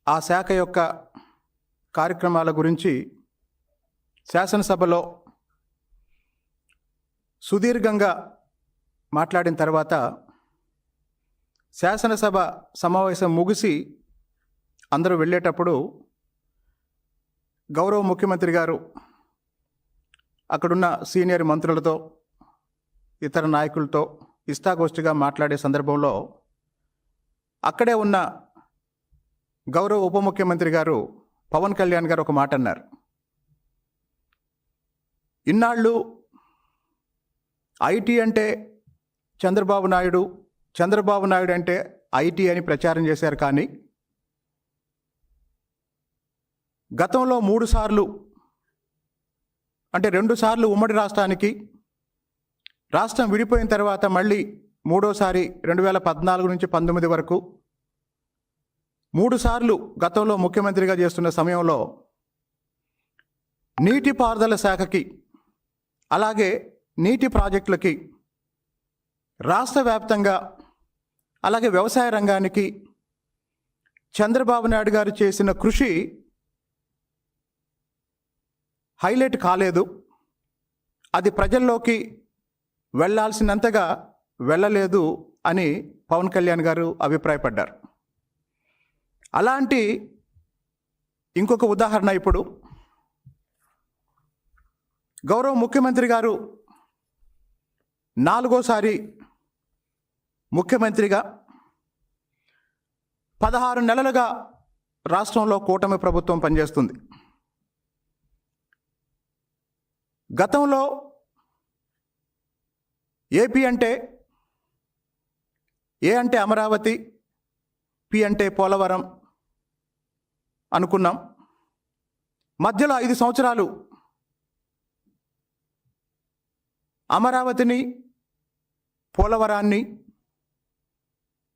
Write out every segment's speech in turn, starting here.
ఆ శాఖ యొక్క కార్యక్రమాల గురించి శాసనసభలో సుదీర్ఘంగా మాట్లాడిన తర్వాత శాసనసభ సమావేశం ముగిసి అందరూ వెళ్ళేటప్పుడు గౌరవ ముఖ్యమంత్రి గారు అక్కడున్న సీనియర్ మంత్రులతో ఇతర నాయకులతో ఇష్టాగోష్ఠిగా మాట్లాడే సందర్భంలో అక్కడే ఉన్న గౌరవ ఉప ముఖ్యమంత్రి గారు పవన్ కళ్యాణ్ గారు ఒక మాట అన్నారు. ఇన్నాళ్ళు ఐటీ అంటే చంద్రబాబు నాయుడు, చంద్రబాబు నాయుడు అంటే ఐటీ అని ప్రచారం చేశారు. కానీ గతంలో 3 సార్లు అంటే 2 సార్లు ఉమ్మడి రాష్ట్రానికి, రాష్ట్రం విడిపోయిన తర్వాత మళ్ళీ మూడోసారి 2014 నుంచి 19 వరకు 3 సార్లు గతంలో ముఖ్యమంత్రిగా చేస్తున్న సమయంలో నీటిపారుదల శాఖకి అలాగే నీటి ప్రాజెక్టులకి రాష్ట్ర వ్యాప్తంగా అలాగే వ్యవసాయ రంగానికి చంద్రబాబు నాయుడు గారు చేసిన కృషి హైలైట్ కాలేదు. అది ప్రజల్లోకి వెళ్ళాల్సినంతగా వెళ్ళలేదు అని పవన్ కళ్యాణ్ గారు అభిప్రాయపడ్డారు. అలాంటి ఇంకొక ఉదాహరణ ఇప్పుడు గౌరవ ముఖ్యమంత్రి గారు 4వసారి ముఖ్యమంత్రిగా 16 నెలలుగా రాష్ట్రంలో కూటమి ప్రభుత్వం పనిచేస్తుంది. గతంలో ఏపీ అంటే ఏ అంటే అమరావతి, పి అంటే పోలవరం అనుకున్నాం. మధ్యలో 5 సంవత్సరాలు అమరావతిని, పోలవరాన్ని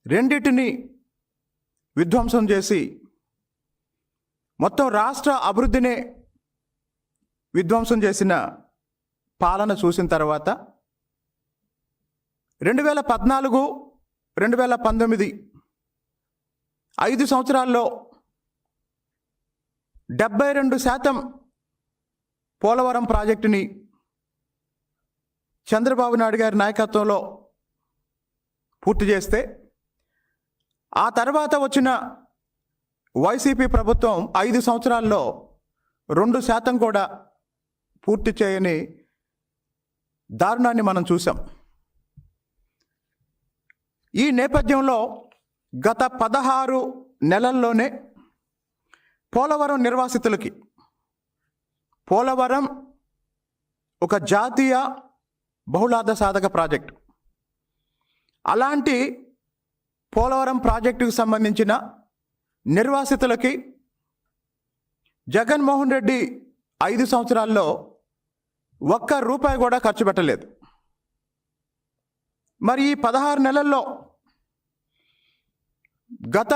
రెండిటిని విధ్వంసం చేసి మొత్తం రాష్ట్ర అభివృద్ధినే విధ్వంసం చేసిన పాలన చూసిన తర్వాత 2014, 2019 5 సంవత్సరాల్లో 72% పోలవరం ప్రాజెక్టుని చంద్రబాబు నాయుడు గారి నాయకత్వంలో పూర్తి చేస్తే, ఆ తర్వాత వచ్చిన వైసీపీ ప్రభుత్వం 5 సంవత్సరాల్లో 2% కూడా పూర్తి చేయని దారుణాన్ని మనం చూసాం. ఈ నేపథ్యంలో గత 16 నెలల్లోనే పోలవరం నిర్వాసితులకి, పోలవరం ఒక జాతీయ బహుళార్థ సాధక ప్రాజెక్టు, అలాంటి పోలవరం ప్రాజెక్టుకు సంబంధించిన నిర్వాసితులకి జగన్మోహన్ రెడ్డి 5 సంవత్సరాల్లో ₹1 కూడా ఖర్చు పెట్టలేదు. మరి ఈ 16 నెలల్లో గత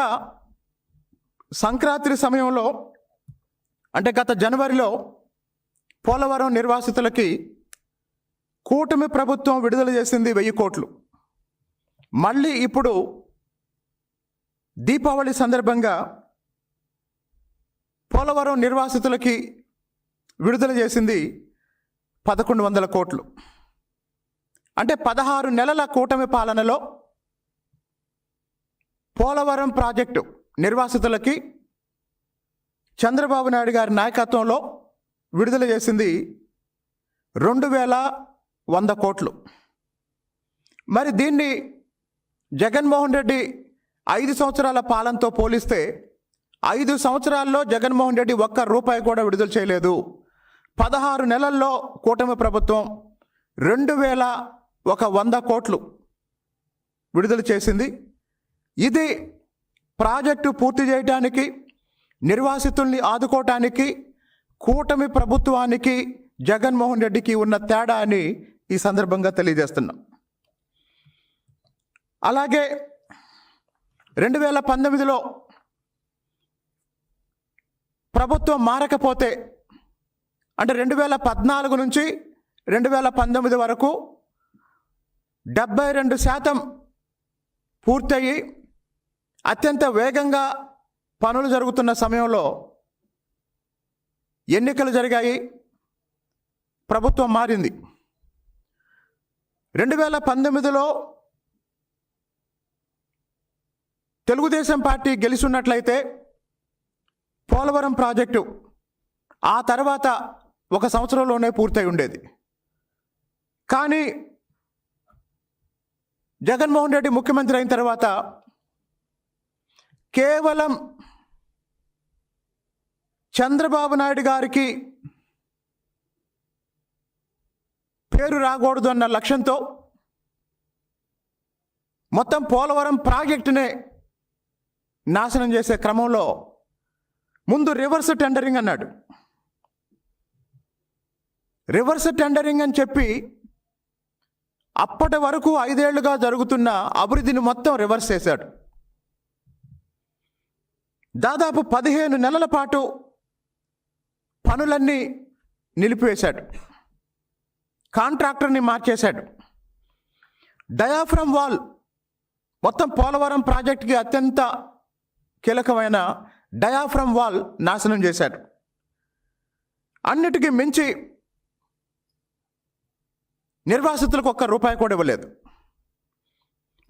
సంక్రాంతి సమయంలో అంటే గత జనవరిలో పోలవరం నిర్వాసితులకి కూటమి ప్రభుత్వం విడుదల చేసింది 1000 కోట్లు. మళ్ళీ ఇప్పుడు దీపావళి సందర్భంగా పోలవరం నిర్వాసితులకి విడుదల చేసింది 1100 కోట్లు. అంటే 16 నెలల కూటమి పాలనలో పోలవరం ప్రాజెక్టు నిర్వాసితులకి చంద్రబాబు నాయుడు గారి నాయకత్వంలో విడుదల చేసింది 2100 కోట్లు. మరి దీన్ని జగన్మోహన్ రెడ్డి 5 సంవత్సరాల పాలనతో పోలిస్తే 5 సంవత్సరాల్లో జగన్మోహన్ రెడ్డి ₹1 కూడా విడుదల చేయలేదు. 16 నెలల్లో కూటమి ప్రభుత్వం 2100 కోట్లు విడుదల చేసింది. ఇది ప్రాజెక్టు పూర్తి చేయడానికి, నిర్వాసితుల్ని ఆదుకోవటానికి కూటమి ప్రభుత్వానికి జగన్మోహన్ రెడ్డికి ఉన్న తేడా అని ఈ సందర్భంగా తెలియజేస్తున్నాం. అలాగే 2019లో ప్రభుత్వం మారకపోతే, అంటే 2014 నుంచి 2019 వరకు 72% పూర్తయి అత్యంత వేగంగా పనులు జరుగుతున్న సమయంలో ఎన్నికలు జరిగాయి, ప్రభుత్వం మారింది. 2019లో తెలుగుదేశం పార్టీ గెలిచున్నట్లయితే పోలవరం ప్రాజెక్టు ఆ తర్వాత 1 సంవత్సరంలోనే పూర్తయి ఉండేది. కానీ జగన్మోహన్ రెడ్డి ముఖ్యమంత్రి అయిన తర్వాత కేవలం చంద్రబాబు నాయుడు గారికి పేరు రాకూడదు అన్న లక్ష్యంతో మొత్తం పోలవరం ప్రాజెక్టునే నాశనం చేసే క్రమంలో ముందు రివర్స్ టెండరింగ్ అన్నాడు. రివర్స్ టెండరింగ్ అని చెప్పి అప్పటి వరకు 5 ఏళ్లుగా జరుగుతున్న అభివృద్ధిని మొత్తం రివర్స్ చేశాడు. దాదాపు 15 నెలల పాటు పనులన్నీ నిలిపివేశాడు. కాంట్రాక్టర్ని మార్చేశాడు. డయాఫ్రమ్ వాల్, మొత్తం పోలవరం ప్రాజెక్టుకి అత్యంత కీలకమైన డయాఫ్రమ్ వాల్ నాశనం చేశాడు. అన్నిటికీ మించి నిర్వాసితులకు ₹1 కూడా ఇవ్వలేదు.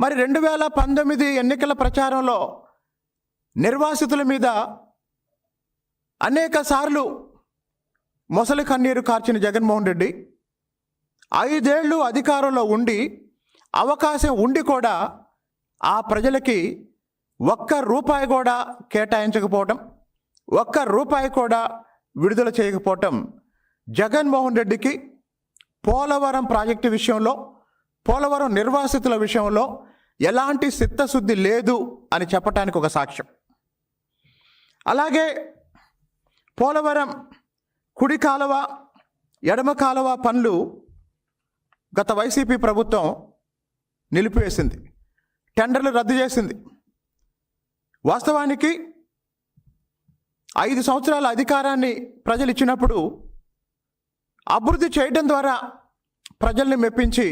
మరి 2019 ఎన్నికల ప్రచారంలో నిర్వాసితుల మీద అనేక సార్లు మొసలి కన్నీరు కార్చిన జగన్మోహన్ రెడ్డి 5 ఏళ్ళు అధికారంలో ఉండి అవకాశం ఉండి కూడా ఆ ప్రజలకి ₹1 కూడా కేటాయించకపోవటం, ₹1 కూడా విడుదల చేయకపోవటం జగన్మోహన్ రెడ్డికి పోలవరం ప్రాజెక్టు విషయంలో, పోలవరం నిర్వాసితుల విషయంలో ఎలాంటి చిత్తశుద్ధి లేదు అని చెప్పటానికి ఒక సాక్ష్యం. అలాగే పోలవరం కుడి కాలువ, ఎడమ కాలువ పనులు గత వైసీపీ ప్రభుత్వం నిలిపివేసింది, టెండర్లు రద్దు చేసింది. వాస్తవానికి 5 సంవత్సరాల అధికారాన్ని ప్రజలు ఇచ్చినప్పుడు అభివృద్ధి చేయడం ద్వారా ప్రజల్ని మెప్పించి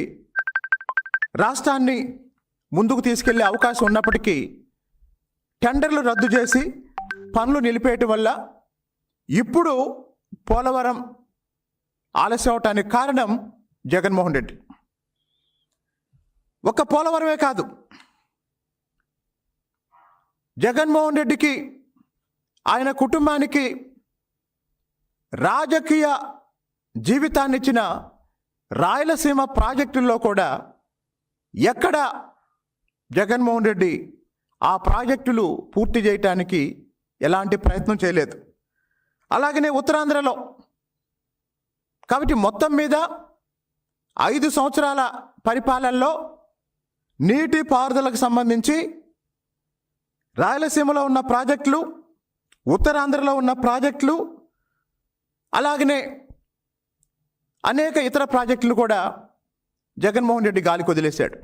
రాష్ట్రాన్ని ముందుకు తీసుకెళ్లే అవకాశం ఉన్నప్పటికీ టెండర్లు రద్దు చేసి పనులు నిలిపేయటం వల్ల ఇప్పుడు పోలవరం ఆలస్యం అవటానికి కారణం జగన్మోహన్ రెడ్డి. ఒక్క పోలవరమే కాదు, జగన్మోహన్ రెడ్డికి, ఆయన కుటుంబానికి రాజకీయ జీవితాన్ని ఇచ్చిన రాయలసీమ ప్రాజెక్టుల్లో కూడా ఎక్కడ జగన్మోహన్ రెడ్డి ఆ ప్రాజెక్టులు పూర్తి చేయటానికి ఎలాంటి ప్రయత్నం చేయలేదు. అలాగనే ఉత్తరాంధ్రలో. కాబట్టి మొత్తం మీద 5 సంవత్సరాల పరిపాలనలో నీటి పారుదలకు సంబంధించి రాయలసీమలో ఉన్న ప్రాజెక్టులు, ఉత్తరాంధ్రలో ఉన్న ప్రాజెక్టులు, అలాగనే అనేక ఇతర ప్రాజెక్టులు కూడా జగన్మోహన్ రెడ్డి గాలికి వదిలేశాడు.